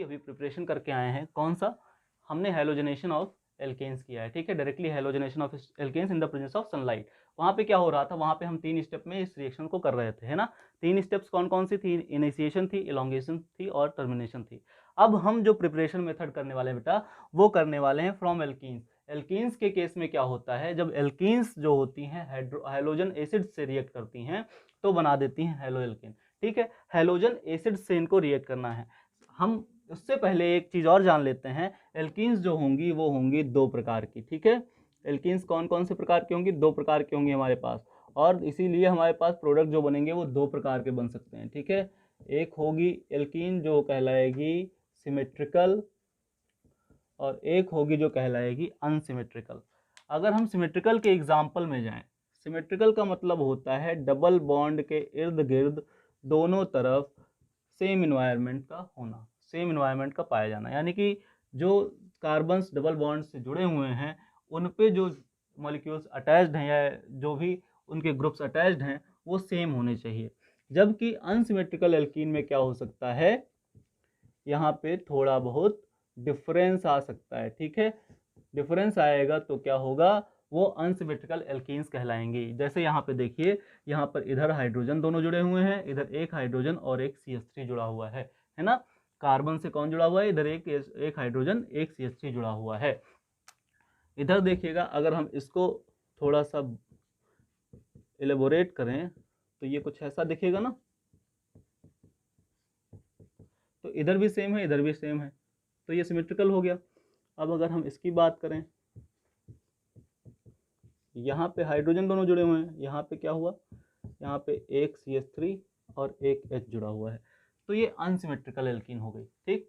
अभी प्रिपरेशन करके आए हैं, कौन सा, हमने हेलोजनेशन ऑफ एल्केन्स किया है, ठीक है, directly halogenation of alkanes in the presence of sunlight. वहाँ पे क्या हो रहा था, वहाँ पे हम 3 स्टेप में इस रिएक्शन को कर रहे थे, है ना। 3 स्टेप्स कौन कौन सी थी, इनिशिएशन थी, इलोंगेशन थी और टर्मिनेशन थी। अब हम जो प्रिपरेशन मेथड करने वाले हैं बेटा, वो करने वाले हैं फ्रॉम एल्कीन्स। एल्कीन्स के केस में क्या होता है, जब एल्कीन्स जो होती हैं हेलोजन एसिड से रिएक्ट करती हैं तो बना देती हैं हेलो एल्केन, ठीक है। हेलोजन एसिड से इनको रिएक्ट करना है। हम उससे पहले एक चीज और जान लेते हैं, एल्कीन्स जो होंगी वो होंगी 2 प्रकार की, ठीक है। एल्कीन्स कौन कौन से प्रकार की होंगी, 2 प्रकार की होंगी हमारे पास, और इसीलिए हमारे पास प्रोडक्ट जो बनेंगे वो 2 प्रकार के बन सकते हैं, ठीक है। एक होगी एल्कीन जो कहलाएगी सिमेट्रिकल, और एक होगी जो कहलाएगी अनसिमेट्रिकल। अगर हम सिमेट्रिकल के एग्जाम्पल में जाएं, सिमेट्रिकल का मतलब होता है डबल बॉन्ड के इर्द गिर्द दोनों तरफ सेम इन्वायरमेंट का होना, सेम इन्वायरमेंट का पाया जाना, यानी कि जो कार्बन्स डबल बॉन्ड से जुड़े हुए हैं उन पे जो मॉलिक्यूल्स अटैच्ड हैं या जो भी उनके ग्रुप्स अटैच्ड हैं वो सेम होने चाहिए। जबकि अनसिमेट्रिकल एल्कीन में क्या हो सकता है, यहाँ पे थोड़ा बहुत डिफरेंस आ सकता है, ठीक है। डिफरेंस आएगा तो क्या होगा, वो अनसिमेट्रिकल एल्कीन्स कहलाएंगे। जैसे यहाँ पे देखिए, यहाँ पर इधर हाइड्रोजन दोनों जुड़े हुए हैं, इधर एक हाइड्रोजन और एक CH3 जुड़ा हुआ है ना। कार्बन से कौन जुड़ा हुआ है, इधर एक हाइड्रोजन एक CH3 जुड़ा हुआ है। इधर देखिएगा, अगर हम इसको थोड़ा सा एलेबोरेट करें तो ये कुछ ऐसा दिखेगा ना, तो इधर भी सेम है इधर भी सेम है, तो ये सिमेट्रिकल हो गया। अब अगर हम इसकी बात करें, यहाँ पे हाइड्रोजन दोनों जुड़े हुए हैं, यहाँ पे क्या हुआ, यहाँ पे एक CH3 और एक H जुड़ा हुआ है, तो ये अनसिमेट्रिकल एल्कीन हो गई, ठीक।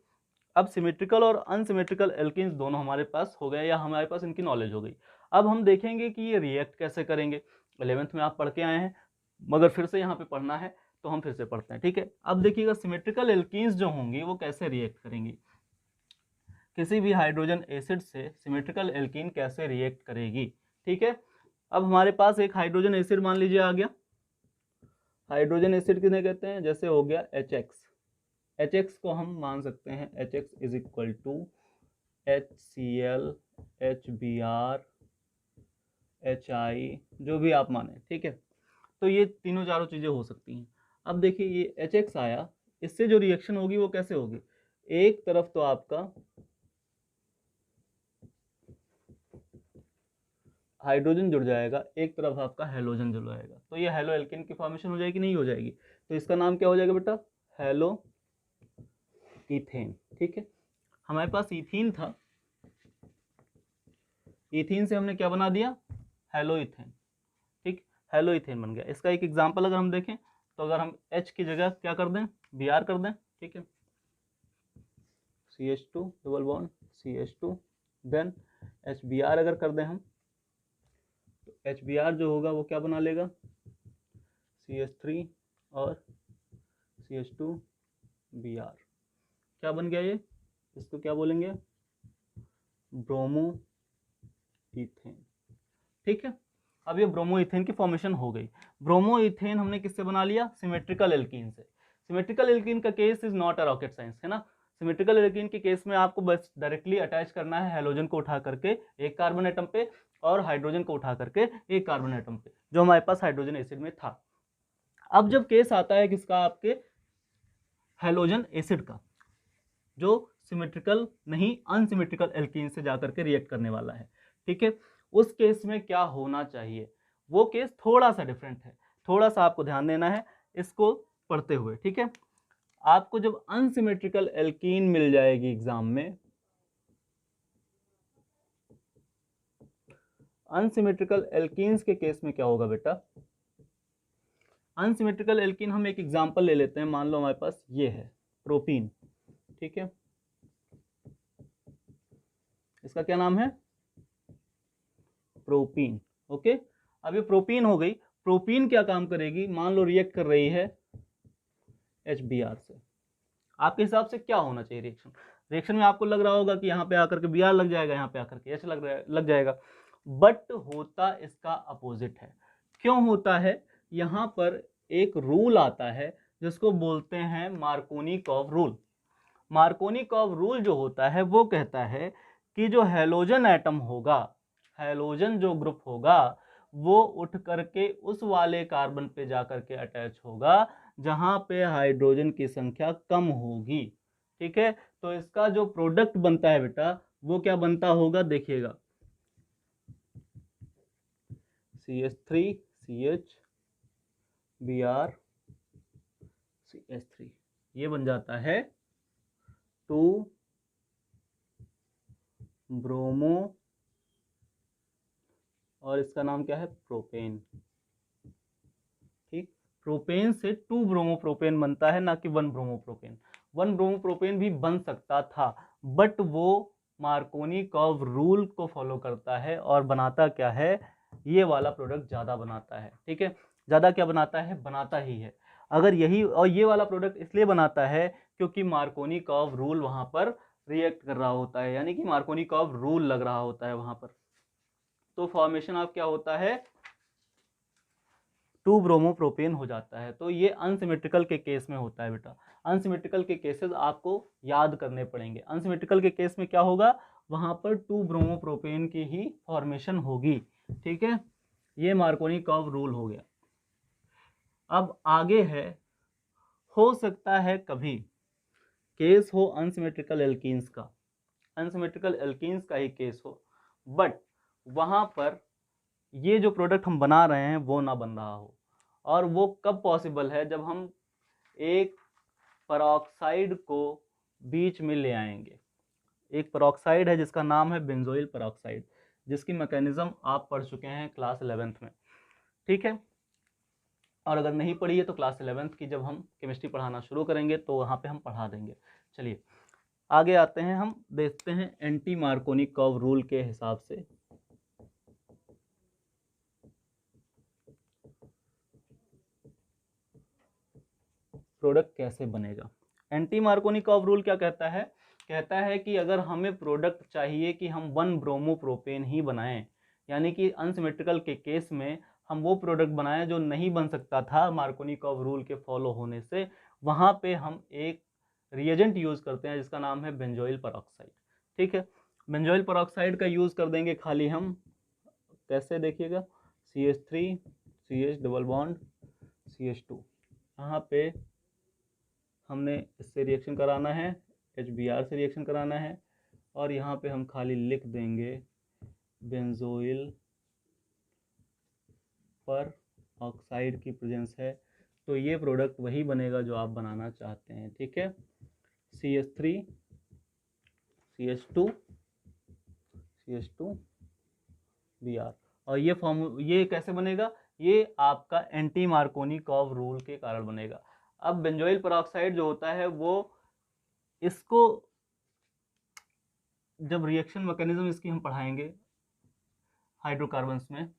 अब सिमेट्रिकल और अनसिमेट्रिकल एल्कीन्स दोनों हमारे पास हो गए, या हमारे पास इनकी नॉलेज हो गई। अब हम देखेंगे कि ये रिएक्ट कैसे करेंगे। 11th में आप पढ़ के आए हैं, मगर फिर से यहाँ पे पढ़ना है तो हम फिर से पढ़ते हैं, ठीक है। अब देखिएगा सिमेट्रिकल एल्कीन्स जो होंगी वो कैसे रिएक्ट करेंगी, किसी भी हाइड्रोजन एसिड से सिमेट्रिकल एल्कीन कैसे रिएक्ट करेगी, ठीक है। अब हमारे पास एक हाइड्रोजन एसिड मान लीजिए आ गया। हाइड्रोजन एसिड किन्हें कहते हैं, जैसे हो गया HX, HX को हम मान सकते हैं HX is equal to HCl, HBr, HI, जो भी आप माने, ठीक है। तो ये तीनों चारों चीजें हो सकती हैं। अब देखिए ये HX आया, इससे जो रिएक्शन होगी वो कैसे होगी, एक तरफ तो आपका हाइड्रोजन जुड़ जाएगा, एक तरफ आपका हेलोजन जुड़ जाएगा, तो ये हेलो एल्केन की फॉर्मेशन हो जाएगी, नहीं हो जाएगी, तो इसका नाम क्या हो जाएगा बेटा, हेलो इथेन, ठीक है। हमारे पास इथीन था, इथीन से हमने क्या बना दिया, हेलो इथेन, ठीक, हेलो इथेन बन गया। इसका एक एग्जांपल अगर हम देखें तो अगर हम H की जगह क्या कर दें, Br कर दें, ठीक है, CH2 double bond CH2, then HBr अगर कर दें हम, तो HBr जो होगा वो क्या बना लेगा, CH3 और CH2Br, क्या बन गया ये, इसको क्या बोलेंगे, ब्रोमो इथेन, ठीक है। अब ये ब्रोमो इथेन की फॉर्मेशन हो गई। ब्रोमो इथेन हमने किससे बना लिया, सिमेट्रिकल एल्कीन से। सिमेट्रिकल एल्कीन का case is not a rocket science, है ना। सिमेट्रिकल एल्कीन के केस में आपको बस डायरेक्टली अटैच करना है हेलोजन को उठा करके एक कार्बन एटम पे, और हाइड्रोजन को उठा करके एक कार्बन एटम पे, जो हमारे पास हाइड्रोजन एसिड में था। अब जब केस आता है किसका, आपके हेलोजन एसिड का, जो सिमेट्रिकल नहीं अनसिमेट्रिकल एल्कीन से जाकर के रिएक्ट करने वाला है, ठीक है। उस केस में क्या होना चाहिए, वो केस थोड़ा सा डिफरेंट है, थोड़ा सा आपको ध्यान देना है इसको पढ़ते हुए, ठीक है। आपको जब अनसिमेट्रिकल एल्कीन मिल जाएगी एग्जाम में, अनसिमेट्रिकल एल्कीन्स के केस में क्या होगा बेटा, अनसिमेट्रिकल एल्कीन हम एक एग्जांपल ले लेते हैं, मान लो हमारे पास ये है प्रोपीन, ठीक है, इसका क्या नाम है, प्रोपीन, ओके। अब ये प्रोपीन हो गई, प्रोपीन क्या काम करेगी, मान लो रिएक्ट कर रही है HBr से, आपके हिसाब से क्या होना चाहिए रिएक्शन, रिएक्शन में आपको लग रहा होगा कि यहाँ पे आकर के Br लग जाएगा, यहाँ पे आकर के H लग जाएगा, बट होता इसका अपोजिट है। क्यों होता है, यहाँ पर एक रूल आता है जिसको बोलते हैं मार्कोनी कॉव रूल। मार्कोनिकॉव रूल जो होता है वो कहता है कि जो हैलोजन एटम होगा, हैलोजन जो ग्रुप होगा, वो उठ करके उस वाले कार्बन पे जा करके अटैच होगा जहां पे हाइड्रोजन की संख्या कम होगी। ठीक है, तो इसका जो प्रोडक्ट बनता है बेटा वो क्या बनता होगा, देखिएगा CH3 CH Br CH3, ये बन जाता है 2 ब्रोमो, और इसका नाम क्या है, प्रोपेन। ठीक, प्रोपेन से 2 ब्रोमोप्रोपेन बनता है, ना कि 1 ब्रोमोप्रोपेन। 1 ब्रोमोप्रोपेन भी बन सकता था, बट वो मार्कोनिकॉव रूल को फॉलो करता है और बनाता क्या है, ये वाला प्रोडक्ट ज़्यादा बनाता है। ठीक है, ज़्यादा क्या बनाता है, बनाता ही है। अगर यही, और ये वाला प्रोडक्ट इसलिए बनाता है क्योंकि मार्कोनिकॉव रूल वहाँ पर रिएक्ट कर रहा होता है, यानी कि मार्कोनिकॉव रूल लग रहा होता है वहाँ पर। तो फॉर्मेशन ऑफ क्या होता है, 2 ब्रोमोप्रोपेन हो जाता है। तो ये अनसिमेट्रिकल के केस में होता है बेटा। अनसिमेट्रिकल के केसेस आपको याद करने पड़ेंगे। अनसिमेट्रिकल के केस में क्या होगा, वहां पर 2 ब्रोमोप्रोपेन की ही फॉर्मेशन होगी। ठीक है, ये मार्कोनिकॉव रूल हो गया। अब आगे है, हो सकता है कभी केस हो अनसिमेट्रिकल एल्कीन्स का, अनसिमेट्रिकल एल्कीन्स का ही केस हो, बट वहां पर ये जो प्रोडक्ट हम बना रहे हैं वो ना बन रहा हो। और वो कब पॉसिबल है, जब हम एक पेरोक्साइड को बीच में ले आएंगे। एक पेरोक्साइड है जिसका नाम है बेंजोइल पेरोक्साइड, जिसकी मैकेनिज्म आप पढ़ चुके हैं क्लास 11th में। ठीक है, और अगर नहीं पढ़ी है तो क्लास 11th की जब हम केमिस्ट्री पढ़ाना शुरू करेंगे तो वहाँ पे हम पढ़ा देंगे। चलिए आगे आते हैं, हम देखते हैं एंटी मार्कोनिकॉव रूल के हिसाब से प्रोडक्ट कैसे बनेगा। एंटी मार्कोनिकॉव रूल क्या कहता है, कहता है कि अगर हमें प्रोडक्ट चाहिए कि हम 1 ब्रोमोप्रोपेन ही बनाएं, यानी कि अनसिमेट्रिकल के केस में हम वो प्रोडक्ट बनाएं जो नहीं बन सकता था मार्कोनिकॉव रूल के फॉलो होने से, वहाँ पे हम एक रिएजेंट यूज़ करते हैं जिसका नाम है बेंजोइल पेरोक्साइड। ठीक है, बेंजोइल पेरोक्साइड का यूज़ कर देंगे खाली हम, कैसे देखिएगा, CH3 CH double bond CH2, यहाँ पे हमने इससे रिएक्शन कराना है, HBr से रिएक्शन कराना है, और यहाँ पे हम खाली लिख देंगे बेंजोइल पर ऑक्साइड की प्रेजेंस है। तो ये प्रोडक्ट वही बनेगा जो आप बनाना चाहते हैं। ठीक है, CH3 CH2 CH2 Br, और ये कैसे बनेगा, ये आपका एंटी मार्कोनिकॉव रूल के कारण बनेगा। अब बेंजोइल पेरोक्साइड जो होता है वो, इसको जब रिएक्शन मैकेनिज्म इसकी हम पढ़ाएंगे हाइड्रोकार्बन्स में,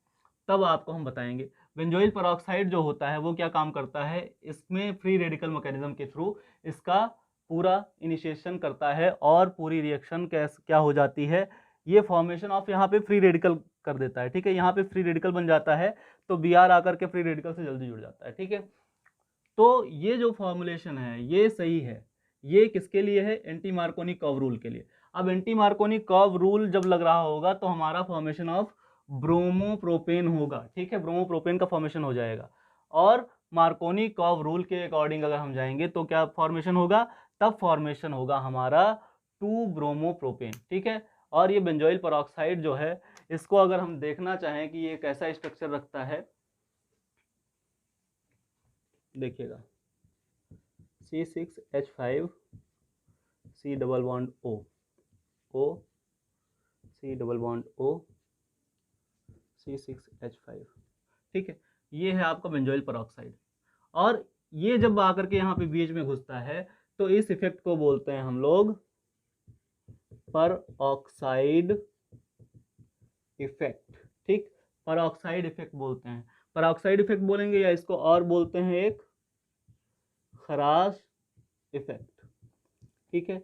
तब आपको हम बताएंगे। बेंजोइल पेरोक्साइड जो होता है वो क्या काम करता है, इसमें फ्री रेडिकल मैकेनिज्म के थ्रू इसका पूरा इनिशिएशन करता है और पूरी रिएक्शन क्या हो जाती है, ये फॉर्मेशन ऑफ यहाँ पे फ्री रेडिकल कर देता है। ठीक है, यहाँ पे फ्री रेडिकल बन जाता है, तो Br आकर के फ्री रेडिकल से जल्दी जुड़ जाता है। ठीक है, तो ये जो फॉर्मुलेशन है ये सही है, ये किसके लिए है, एंटी मार्कोनिकॉव रूल के लिए। अब एंटी मार्कोनिकॉव रूल जब लग रहा होगा तो हमारा फॉर्मेशन ऑफ ब्रोमोप्रोपेन होगा। ठीक है, ब्रोमोप्रोपेन का फॉर्मेशन हो जाएगा, और मार्कोनिकॉव रूल के अकॉर्डिंग अगर हम जाएंगे तो क्या फॉर्मेशन होगा, तब फॉर्मेशन होगा हमारा 2 ब्रोमोप्रोपेन। ठीक है, और ये बेंजोइल पेरोक्साइड जो है, इसको अगर हम देखना चाहें कि ये कैसा स्ट्रक्चर रखता है, देखिएगा C6H5 C double bond O O C double bond O C6H5। ठीक है, ये है आपका बेंजोइल पेरोक्साइड, और ये जब आकर के यहाँ पे बीच में घुसता है तो इस इफेक्ट को बोलते हैं हम लोग पेरोक्साइड इफेक्ट। ठीक, पेरोक्साइड इफेक्ट बोलते हैं, पेरोक्साइड इफेक्ट बोलेंगे, या इसको और बोलते हैं एक खराश इफेक्ट। ठीक है,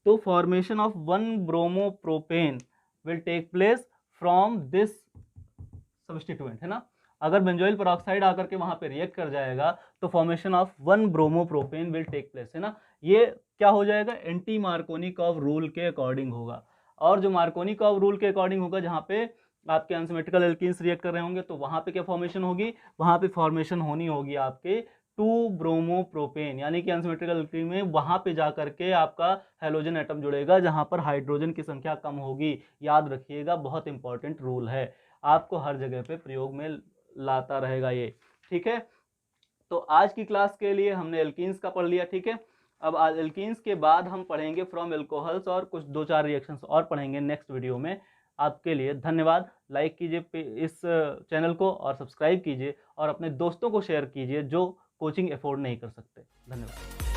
तो formation of 1 bromopropane will take place from this substituent, है ना। अगर बेंजोइल पेरोक्साइड आकर के वहाँ पे रिएक्ट कर जाएगा तो formation of 1 bromopropane will take place, है ना। ये क्या हो जाएगा, एंटी मार्कोनिकॉव रूल के अकॉर्डिंग होगा। और जो मार्कोनिकॉव रूल के अकॉर्डिंग होगा, जहाँ पे आपके अनसिमेट्रिकल एल्कीन्स रिएक्ट कर रहे होंगे, तो वहाँ पे क्या फॉर्मेशन होगी, वहाँ पे फॉर्मेशन होनी होगी आपके 2 ब्रोमोप्रोपेन, यानी कि अनसिमेट्रिकल एल्कीन में वहाँ पे जा करके आपका हेलोजन एटम जुड़ेगा जहाँ पर हाइड्रोजन की संख्या कम होगी। याद रखिएगा, बहुत इंपॉर्टेंट रूल है, आपको हर जगह पे प्रयोग में लाता रहेगा ये, ठीक है। तो आज की क्लास के लिए हमने एल्कीन्स का पढ़ लिया, ठीक है। अब आज एल्कीन्स के बाद हम पढ़ेंगे फ्रॉम एल्कोहल्स और कुछ 2-4 रिएक्शंस और पढ़ेंगे नेक्स्ट वीडियो में। आपके लिए धन्यवाद। लाइक कीजिए इस चैनल को और सब्सक्राइब कीजिए और अपने दोस्तों को शेयर कीजिए जो कोचिंग अफोर्ड नहीं कर सकते। धन्यवाद।